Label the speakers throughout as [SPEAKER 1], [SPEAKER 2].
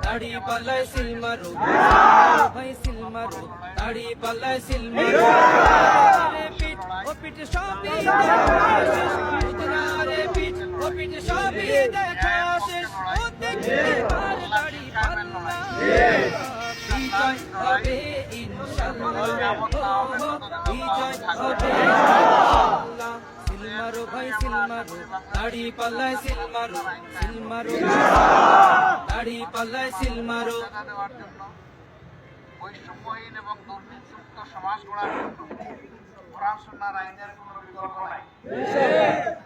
[SPEAKER 1] দাড়ি পাল্লায় সিল মারো ভাই সিল মারো, দাড়ি পাল্লায় সিল মারো। পিঠ ও পিঠ সবই রে, পিঠ ও পিঠ সবই দেখা শেষ, ও দেখে আর দাড়ি পাল্লা বিজয় হবে ইনশাআল্লাহ, বিজয় হবে ইনশাআল্লাহ। সিল মারো ভাই সিল মারো, দাড়ি পাল্লায় সিল মারো, সিল মারো, দাড়ি পাল্লায় সিল মারো।
[SPEAKER 2] বৈষম্যহীন এবং দুর্নীতিমুক্ত সমাজ গড়ার জন্য কোরআন সুন্নাহর আইনের কোনো বিকল্প নাই।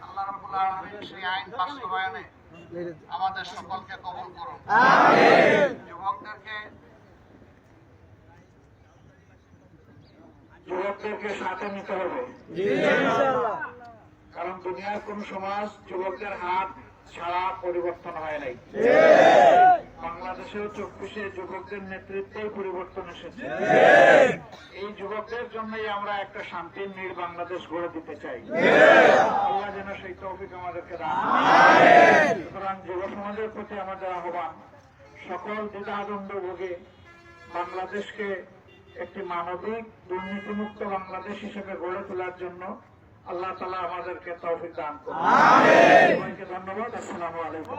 [SPEAKER 2] আল্লাহ রাব্বুল আলামিন সেই আইন বাস্তবায়নে আমাদের সকলকে কবুল করুন। যুবকদেরকে সাথে নিতে হবে, কারণ দুনিয়ার কোন সমাজ যুবকদের হাত ছাড়া পরিবর্তন হয় নাই। বাংলাদেশেও 24-এ যুবকদের নেতৃত্বেই পরিবর্তন এসেছে। এই যুবকদের জন্যই আমরা একটা শান্তির নীড় বাংলাদেশ গড়ে দিতে চাই। আল্লাহ যেন সেই তৌফিক আমাদেরকে দান করেন। সুতরাং যুব সমাজের প্রতি আমাদের আহ্বান, সকল দ্বিধাদ্বন্দ্ব ভোগে বাংলাদেশকে একটি মানবিক দুর্নীতিমুক্ত বাংলাদেশ হিসেবে গড়ে তোলার জন্য আল্লাহ তাআলা আমাদেরকে তৌফিক দান করুন। সবাইকে ধন্যবাদ। আসসালামু আলাইকুম।